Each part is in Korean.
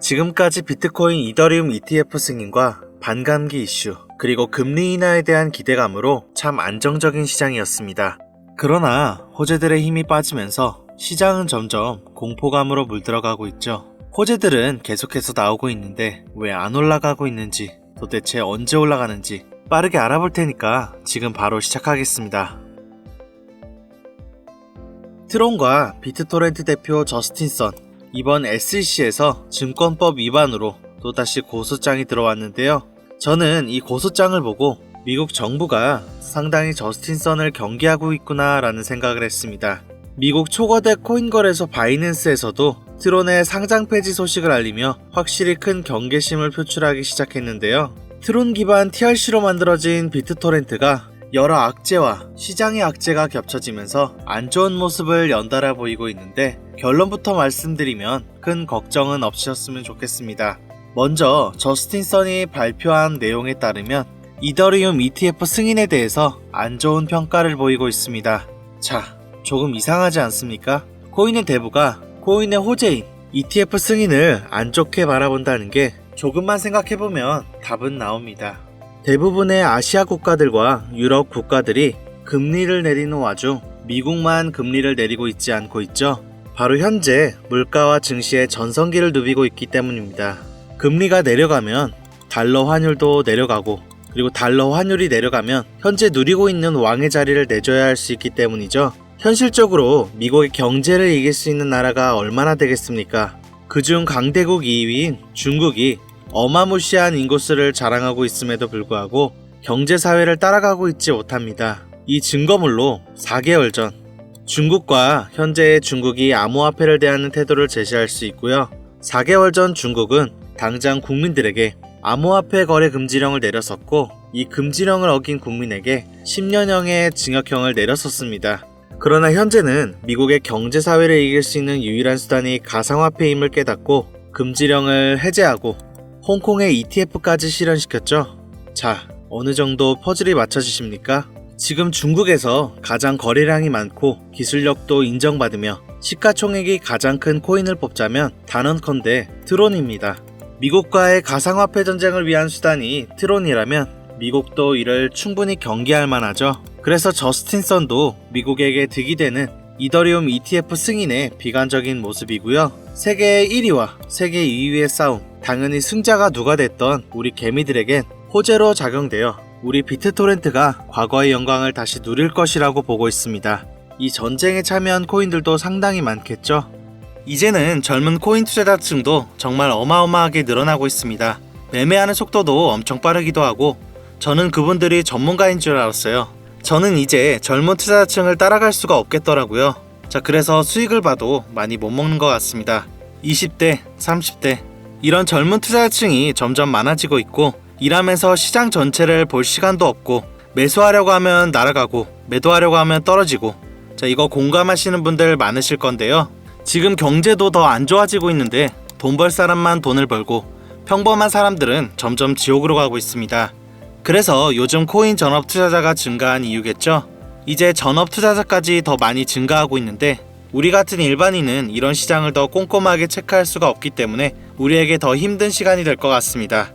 지금까지 비트코인 이더리움 ETF 승인과 반감기 이슈, 그리고 금리 인하에 대한 기대감으로 참 안정적인 시장이었습니다. 그러나 호재들의 힘이 빠지면서 시장은 점점 공포감으로 물들어가고 있죠. 호재들은 계속해서 나오고 있는데 왜 안 올라가고 있는지, 도대체 언제 올라가는지 빠르게 알아볼 테니까 지금 바로 시작하겠습니다. 트론과 비트토렌트 대표 저스틴 선, 이번 SEC에서 증권법 위반으로 또다시 고소장이 들어왔는데요. 저는 이 고소장을 보고 미국 정부가 상당히 저스틴 선을 경계하고 있구나 라는 생각을 했습니다. 미국 초거대 코인 거래소 바이낸스에서도 트론의 상장 폐지 소식을 알리며 확실히 큰 경계심을 표출하기 시작했는데요. 트론 기반 TRC로 만들어진 비트토렌트가 여러 악재와 시장의 악재가 겹쳐지면서 안 좋은 모습을 연달아 보이고 있는데, 결론부터 말씀드리면 큰 걱정은 없으셨으면 좋겠습니다. 먼저 저스틴 선이 발표한 내용에 따르면 이더리움 ETF 승인에 대해서 안 좋은 평가를 보이고 있습니다. 자, 조금 이상하지 않습니까? 코인의 대부가 코인의 호재인 ETF 승인을 안 좋게 바라본다는 게 조금만 생각해보면 답은 나옵니다. 대부분의 아시아 국가들과 유럽 국가들이 금리를 내리는 와중 미국만 금리를 내리고 있지 않고 있죠. 바로 현재 물가와 증시의 전성기를 누비고 있기 때문입니다. 금리가 내려가면 달러 환율도 내려가고, 그리고 달러 환율이 내려가면 현재 누리고 있는 왕의 자리를 내줘야 할 수 있기 때문이죠. 현실적으로 미국의 경제를 이길 수 있는 나라가 얼마나 되겠습니까? 그중 강대국 2위인 중국이 어마무시한 인구수를 자랑하고 있음에도 불구하고 경제사회를 따라가고 있지 못합니다. 이 증거물로 4개월 전 중국과 현재의 중국이 암호화폐를 대하는 태도를 제시할 수 있고요. 4개월 전 중국은 당장 국민들에게 암호화폐 거래 금지령을 내렸었고, 이 금지령을 어긴 국민에게 10년형의 징역형을 내렸었습니다. 그러나 현재는 미국의 경제사회를 이길 수 있는 유일한 수단이 가상화폐임을 깨닫고 금지령을 해제하고 홍콩의 ETF까지 실현시켰죠. 자, 어느 정도 퍼즐이 맞춰지십니까? 지금 중국에서 가장 거래량이 많고 기술력도 인정받으며 시가총액이 가장 큰 코인을 뽑자면 단언컨대 트론입니다. 미국과의 가상화폐 전쟁을 위한 수단이 트론이라면 미국도 이를 충분히 경계할 만하죠. 그래서 저스틴 선도 미국에게 득이 되는 이더리움 ETF 승인의 비관적인 모습이고요. 세계 1위와 세계 2위의 싸움, 당연히 승자가 누가 됐던 우리 개미들에겐 호재로 작용되어 우리 비트토렌트가 과거의 영광을 다시 누릴 것이라고 보고 있습니다. 이 전쟁에 참여한 코인들도 상당히 많겠죠. 이제는 젊은 코인 투자자층도 정말 어마어마하게 늘어나고 있습니다. 매매하는 속도도 엄청 빠르기도 하고, 저는 그분들이 전문가인 줄 알았어요. 저는 이제 젊은 투자자층을 따라갈 수가 없겠더라고요. 자, 그래서 수익을 봐도 많이 못 먹는 것 같습니다. 20대, 30대 이런 젊은 투자자층이 점점 많아지고 있고, 일하면서 시장 전체를 볼 시간도 없고, 매수하려고 하면 날아가고 매도하려고 하면 떨어지고, 자, 이거 공감하시는 분들 많으실 건데요. 지금 경제도 더 안 좋아지고 있는데 돈 벌 사람만 돈을 벌고 평범한 사람들은 점점 지옥으로 가고 있습니다. 그래서 요즘 코인 전업 투자자가 증가한 이유겠죠. 이제 전업 투자자까지 더 많이 증가하고 있는데, 우리 같은 일반인은 이런 시장을 더 꼼꼼하게 체크할 수가 없기 때문에 우리에게 더 힘든 시간이 될 것 같습니다.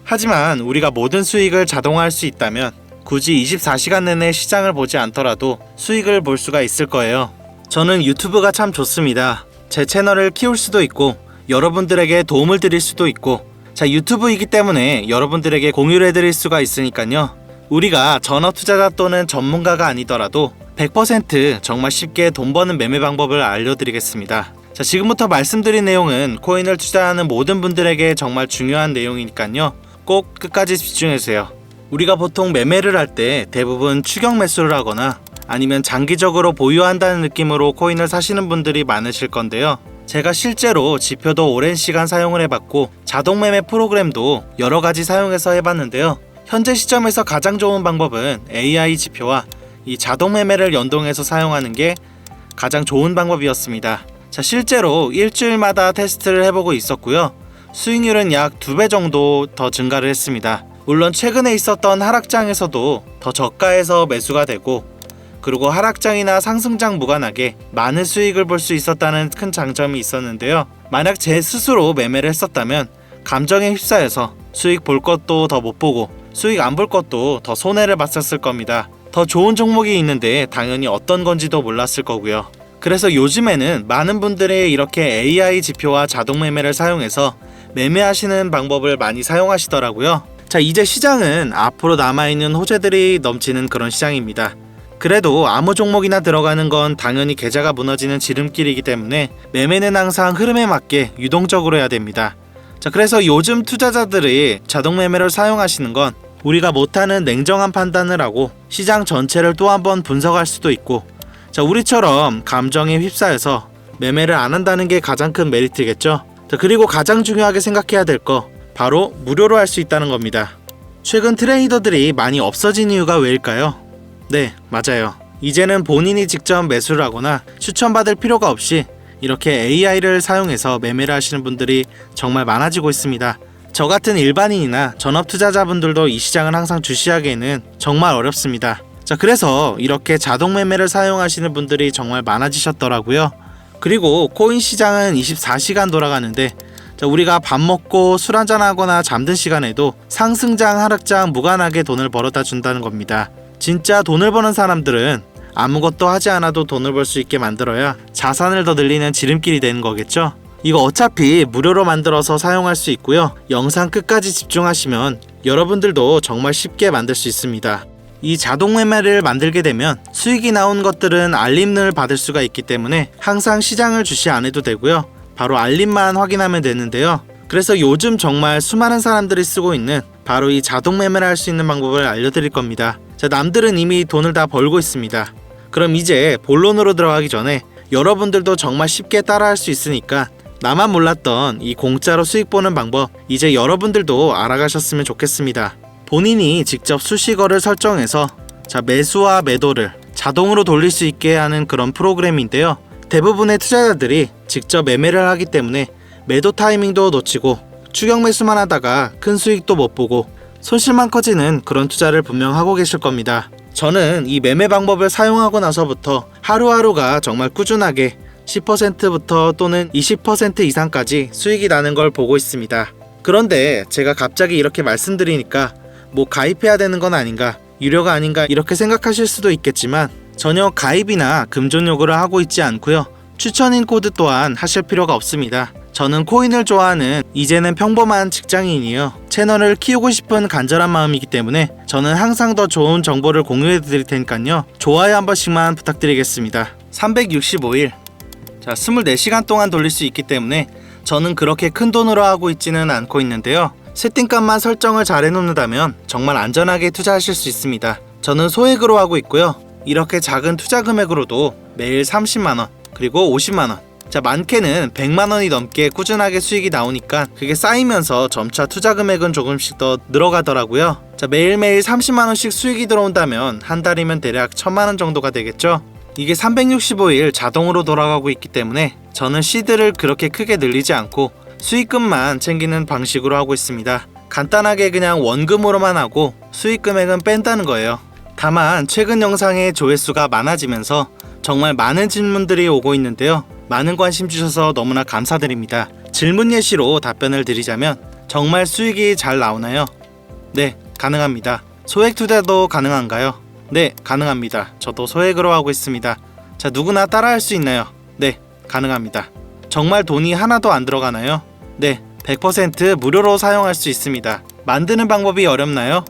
하지만 우리가 모든 수익을 자동화할 수 있다면 굳이 24시간 내내 시장을 보지 않더라도 수익을 볼 수가 있을 거예요. 저는 유튜브가 참 좋습니다. 제 채널을 키울 수도 있고 여러분들에게 도움을 드릴 수도 있고, 자, 유튜브이기 때문에 여러분들에게 공유를 해드릴 수가 있으니까요. 우리가 전업 투자자 또는 전문가가 아니더라도 100% 정말 쉽게 돈 버는 매매 방법을 알려드리겠습니다. 자, 지금부터 말씀드린 내용은 코인을 투자하는 모든 분들에게 정말 중요한 내용이니까요. 꼭 끝까지 집중해주세요. 우리가 보통 매매를 할 때 대부분 추격 매수를 하거나 아니면 장기적으로 보유한다는 느낌으로 코인을 사시는 분들이 많으실 건데요. 제가 실제로 지표도 오랜 시간 사용을 해봤고 자동 매매 프로그램도 여러 가지 사용해서 해봤는데요. 현재 시점에서 가장 좋은 방법은 AI 지표와 이 자동 매매를 연동해서 사용하는 게 가장 좋은 방법이었습니다. 자, 실제로 일주일마다 테스트를 해보고 있었고요. 수익률은 약 2배 정도 더 증가를 했습니다. 물론 최근에 있었던 하락장에서도 더 저가에서 매수가 되고, 그리고 하락장이나 상승장 무관하게 많은 수익을 볼 수 있었다는 큰 장점이 있었는데요. 만약 제 스스로 매매를 했었다면 감정에 휩싸여서 수익 볼 것도 더 못 보고 수익 안 볼 것도 더 손해를 봤었을 겁니다. 더 좋은 종목이 있는데 당연히 어떤 건지도 몰랐을 거고요. 그래서 요즘에는 많은 분들이 이렇게 AI 지표와 자동 매매를 사용해서 매매하시는 방법을 많이 사용하시더라고요. 자, 이제 시장은 앞으로 남아있는 호재들이 넘치는 그런 시장입니다. 그래도 아무 종목이나 들어가는 건 당연히 계좌가 무너지는 지름길이기 때문에 매매는 항상 흐름에 맞게 유동적으로 해야 됩니다. 자, 그래서 요즘 투자자들이 자동 매매를 사용하시는 건 우리가 못하는 냉정한 판단을 하고 시장 전체를 또 한번 분석할 수도 있고, 자, 우리처럼 감정에 휩싸여서 매매를 안 한다는 게 가장 큰 메리트겠죠. 자, 그리고 가장 중요하게 생각해야 될 거 바로 무료로 할 수 있다는 겁니다. 최근 트레이더들이 많이 없어진 이유가 왜일까요? 네, 맞아요. 이제는 본인이 직접 매수를 하거나 추천받을 필요가 없이 이렇게 AI를 사용해서 매매를 하시는 분들이 정말 많아지고 있습니다. 저 같은 일반인이나 전업 투자자분들도 이 시장을 항상 주시하기에는 정말 어렵습니다. 자, 그래서 이렇게 자동 매매를 사용하시는 분들이 정말 많아지셨더라고요. 그리고 코인 시장은 24시간 돌아가는데, 자, 우리가 밥 먹고 술 한잔 하거나 잠든 시간에도 상승장 하락장 무관하게 돈을 벌어다 준다는 겁니다. 진짜 돈을 버는 사람들은 아무것도 하지 않아도 돈을 벌 수 있게 만들어야 자산을 더 늘리는 지름길이 되는 거겠죠. 이거 어차피 무료로 만들어서 사용할 수 있고요. 영상 끝까지 집중하시면 여러분들도 정말 쉽게 만들 수 있습니다. 이 자동 매매를 만들게 되면 수익이 나온 것들은 알림을 받을 수가 있기 때문에 항상 시장을 주시 안 해도 되고요. 바로 알림만 확인하면 되는데요. 그래서 요즘 정말 수많은 사람들이 쓰고 있는 바로 이 자동 매매를 할 수 있는 방법을 알려드릴 겁니다. 자, 남들은 이미 돈을 다 벌고 있습니다. 그럼 이제 본론으로 들어가기 전에 여러분들도 정말 쉽게 따라할 수 있으니까 나만 몰랐던 이 공짜로 수익 보는 방법 이제 여러분들도 알아가셨으면 좋겠습니다. 본인이 직접 수식어를 설정해서 매수와 매도를 자동으로 돌릴 수 있게 하는 그런 프로그램인데요. 대부분의 투자자들이 직접 매매를 하기 때문에 매도 타이밍도 놓치고 추격 매수만 하다가 큰 수익도 못 보고 손실만 커지는 그런 투자를 분명 하고 계실 겁니다. 저는 이 매매 방법을 사용하고 나서부터 하루하루가 정말 꾸준하게 10%부터 또는 20% 이상까지 수익이 나는 걸 보고 있습니다. 그런데 제가 갑자기 이렇게 말씀드리니까 뭐 가입해야 되는 건 아닌가, 유료가 아닌가 이렇게 생각하실 수도 있겠지만 전혀 가입이나 금전 요구를 하고 있지 않고요. 추천인 코드 또한 하실 필요가 없습니다. 저는 코인을 좋아하는 이제는 평범한 직장인이요. 채널을 키우고 싶은 간절한 마음이기 때문에 저는 항상 더 좋은 정보를 공유해 드릴 테니까요. 좋아요 한 번씩만 부탁드리겠습니다. 365일 24시간 동안 돌릴 수 있기 때문에 저는 그렇게 큰 돈으로 하고 있지는 않고 있는데요. 세팅값만 설정을 잘 해놓는다면 정말 안전하게 투자하실 수 있습니다. 저는 소액으로 하고 있고요. 이렇게 작은 투자 금액으로도 매일 30만원 그리고 50만원, 많게는 100만원이 넘게 꾸준하게 수익이 나오니까 그게 쌓이면서 점차 투자 금액은 조금씩 더 늘어가더라고요. 매일매일 30만원씩 수익이 들어온다면 한 달이면 대략 1000만원 정도가 되겠죠. 이게 365일 자동으로 돌아가고 있기 때문에 저는 시드를 그렇게 크게 늘리지 않고 수익금만 챙기는 방식으로 하고 있습니다. 간단하게 그냥 원금으로만 하고 수익 금액은 뺀다는 거예요. 다만 최근 영상의 조회수가 많아지면서 정말 많은 질문들이 오고 있는데요. 많은 관심 주셔서 너무나 감사드립니다. 질문 예시로 답변을 드리자면 정말 수익이 잘 나오나요? 네, 가능합니다. 소액 투자도 가능한가요? 네, 가능합니다. 저도 소액으로 하고 있습니다. 누구나 따라할 수 있나요? 네, 가능합니다. 정말 돈이 하나도 안 들어가나요? 네, 100% 무료로 사용할 수 있습니다. 만드는 방법이 어렵나요?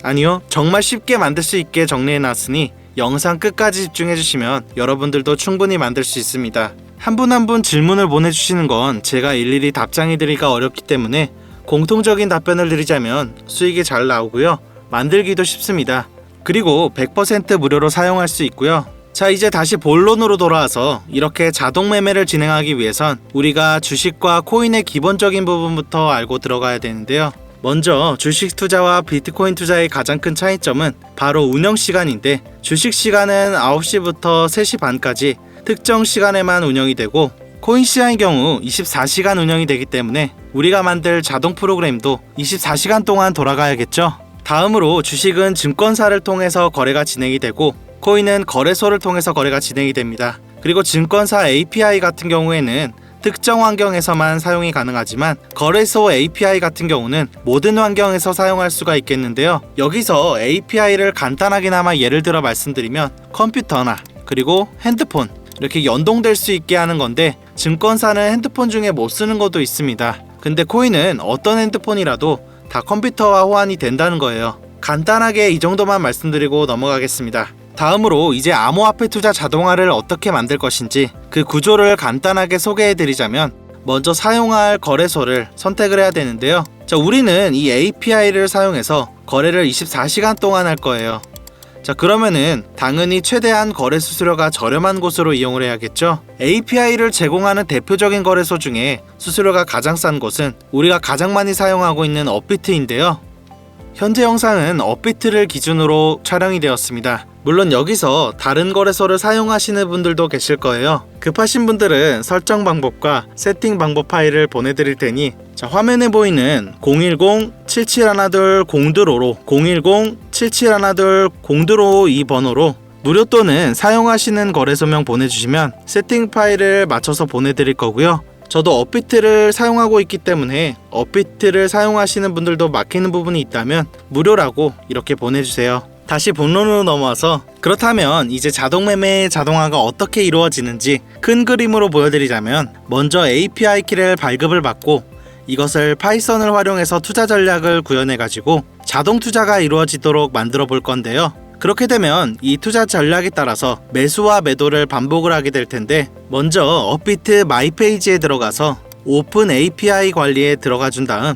아니요, 정말 쉽게 만들 수 있게 정리해놨으니 영상 끝까지 집중해주시면 여러분들도 충분히 만들 수 있습니다. 한 분 한 분 질문을 보내주시는 건 제가 일일이 답장해드리기가 어렵기 때문에 공통적인 답변을 드리자면 수익이 잘 나오고요. 만들기도 쉽습니다. 그리고 100% 무료로 사용할 수 있고요. 이제 다시 본론으로 돌아와서 이렇게 자동 매매를 진행하기 위해선 우리가 주식과 코인의 기본적인 부분부터 알고 들어가야 되는데요. 먼저 주식 투자와 비트코인 투자의 가장 큰 차이점은 바로 운영 시간인데, 주식 시간은 9시부터 3시 반까지 특정 시간에만 운영이 되고, 코인 시장의 경우 24시간 운영이 되기 때문에 우리가 만들 자동 프로그램도 24시간 동안 돌아가야겠죠. 다음으로 주식은 증권사를 통해서 거래가 진행이 되고, 코인은 거래소를 통해서 거래가 진행이 됩니다. 그리고 증권사 API 같은 경우에는 특정 환경에서만 사용이 가능하지만 거래소 API 같은 경우는 모든 환경에서 사용할 수가 있겠는데요. 여기서 API를 간단하게나마 예를 들어 말씀드리면 컴퓨터나 그리고 핸드폰 이렇게 연동될 수 있게 하는 건데, 증권사는 핸드폰 중에 못 쓰는 것도 있습니다. 근데 코인은 어떤 핸드폰이라도 다 컴퓨터와 호환이 된다는 거예요. 간단하게 이 정도만 말씀드리고 넘어가겠습니다. 다음으로 이제 암호화폐 투자 자동화를 어떻게 만들 것인지 그 구조를 간단하게 소개해 드리자면, 먼저 사용할 거래소를 선택을 해야 되는데요. 자, 우리는 이 API를 사용해서 거래를 24시간 동안 할 거예요. 자, 그러면은 당연히 최대한 거래 수수료가 저렴한 곳으로 이용을 해야겠죠. API를 제공하는 대표적인 거래소 중에 수수료가 가장 싼 곳은 우리가 가장 많이 사용하고 있는 업비트인데요. 현재 영상은 업비트를 기준으로 촬영이 되었습니다. 물론 여기서 다른 거래소를 사용하시는 분들도 계실 거예요. 급하신 분들은 설정 방법과 세팅 방법 파일을 보내드릴 테니, 자, 화면에 보이는 010-7712-0255로 010-7712-0255 이 번호로 무료 또는 사용하시는 거래소명 보내주시면 세팅 파일을 맞춰서 보내드릴 거고요. 저도 업비트를 사용하고 있기 때문에 업비트를 사용하시는 분들도 막히는 부분이 있다면 무료라고 이렇게 보내주세요. 다시 본론으로 넘어와서, 그렇다면 이제 자동매매 자동화가 어떻게 이루어지는지 큰 그림으로 보여드리자면, 먼저 API 키를 발급을 받고 이것을 파이썬을 활용해서 투자 전략을 구현해 가지고 자동 투자가 이루어지도록 만들어 볼 건데요. 그렇게 되면 이 투자 전략에 따라서 매수와 매도를 반복을 하게 될 텐데, 먼저 업비트 마이 페이지에 들어가서 오픈 API 관리에 들어가 준 다음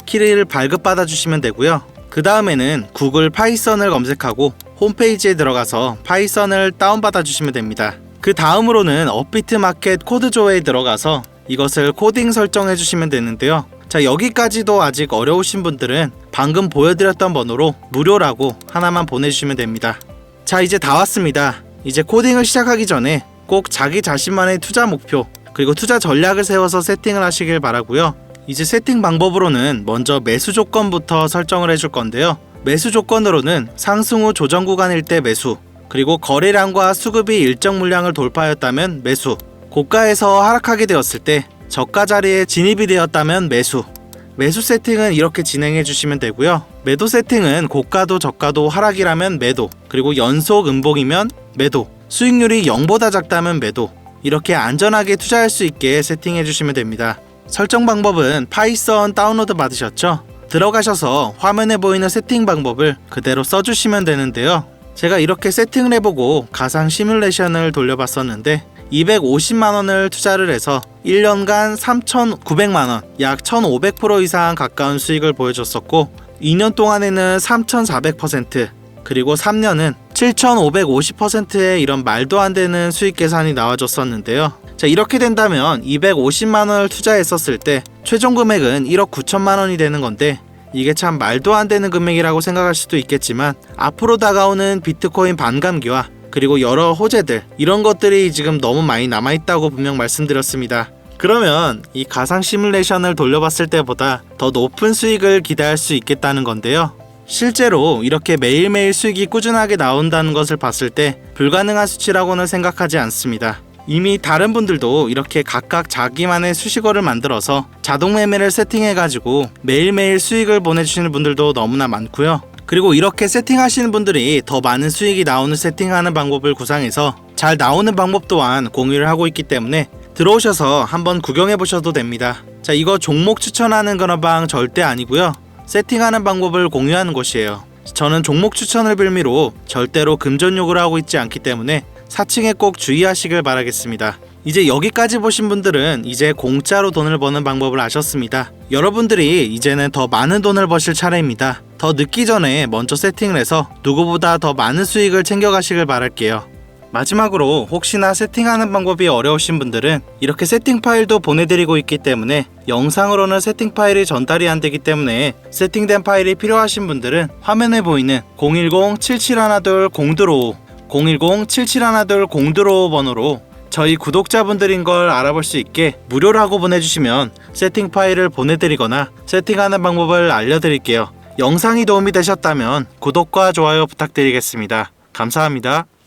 키를 발급받아 주시면 되고요. 그 다음에는 구글 파이썬을 검색하고 홈페이지에 들어가서 파이썬을 다운받아 주시면 됩니다. 그 다음으로는 업비트 마켓 코드조에 들어가서 이것을 코딩 설정해 주시면 되는데요. 자, 여기까지도 아직 어려우신 분들은 방금 보여드렸던 번호로 무료라고 하나만 보내주시면 됩니다. 자, 이제 다 왔습니다. 이제 코딩을 시작하기 전에 꼭 자기 자신만의 투자 목표 그리고 투자 전략을 세워서 세팅을 하시길 바라고요. 이제 세팅 방법으로는 먼저 매수 조건부터 설정을 해줄 건데요. 매수 조건으로는 상승 후 조정 구간일 때 매수, 그리고 거래량과 수급이 일정 물량을 돌파하였다면 매수, 고가에서 하락하게 되었을 때 저가 자리에 진입이 되었다면 매수 세팅은 이렇게 진행해 주시면 되고요. 매도 세팅은 고가도 저가도 하락이라면 매도, 그리고 연속 음봉이면 매도, 수익률이 0보다 작다면 매도, 이렇게 안전하게 투자할 수 있게 세팅해 주시면 됩니다. 설정 방법은 파이썬 다운로드 받으셨죠? 들어가셔서 화면에 보이는 세팅 방법을 그대로 써주시면 되는데요. 제가 이렇게 세팅을 해보고 가상 시뮬레이션을 돌려봤었는데 250만원을 투자를 해서 1년간 3,900만원, 약 1,500% 이상 가까운 수익을 보여줬었고, 2년 동안에는 3,400%, 그리고 3년은 7,550%의 이런 말도 안 되는 수익 계산이 나와줬었는데요. 자, 이렇게 된다면 250만원을 투자했었을 때 최종 금액은 1억 9천만원이 되는 건데, 이게 참 말도 안 되는 금액이라고 생각할 수도 있겠지만, 앞으로 다가오는 비트코인 반감기와 그리고 여러 호재들, 이런 것들이 지금 너무 많이 남아있다고 분명 말씀드렸습니다. 그러면 이 가상 시뮬레이션을 돌려봤을 때보다 더 높은 수익을 기대할 수 있겠다는 건데요. 실제로 이렇게 매일매일 수익이 꾸준하게 나온다는 것을 봤을 때 불가능한 수치라고는 생각하지 않습니다. 이미 다른 분들도 이렇게 각각 자기만의 수식어를 만들어서 자동 매매를 세팅해가지고 매일매일 수익을 보내주시는 분들도 너무나 많고요. 그리고 이렇게 세팅하시는 분들이 더 많은 수익이 나오는 세팅하는 방법을 구상해서 잘 나오는 방법 또한 공유를 하고 있기 때문에 들어오셔서 한번 구경해 보셔도 됩니다. 자, 이거 종목 추천하는 그런 방 절대 아니고요. 세팅하는 방법을 공유하는 곳이에요. 저는 종목 추천을 빌미로 절대로 금전 요구를 하고 있지 않기 때문에 사칭에 꼭 주의하시길 바라겠습니다. 이제 여기까지 보신 분들은 이제 공짜로 돈을 버는 방법을 아셨습니다. 여러분들이 이제는 더 많은 돈을 버실 차례입니다. 더 늦기 전에 먼저 세팅을 해서 누구보다 더 많은 수익을 챙겨가시길 바랄게요. 마지막으로 혹시나 세팅하는 방법이 어려우신 분들은 이렇게 세팅 파일도 보내드리고 있기 때문에, 영상으로는 세팅 파일이 전달이 안 되기 때문에 세팅된 파일이 필요하신 분들은 화면에 보이는 010-7712-0255 010-7712-0255 번호로 저희 구독자분들인 걸 알아볼 수 있게 무료라고 보내주시면 세팅 파일을 보내드리거나 세팅하는 방법을 알려드릴게요. 영상이 도움이 되셨다면 구독과 좋아요 부탁드리겠습니다. 감사합니다.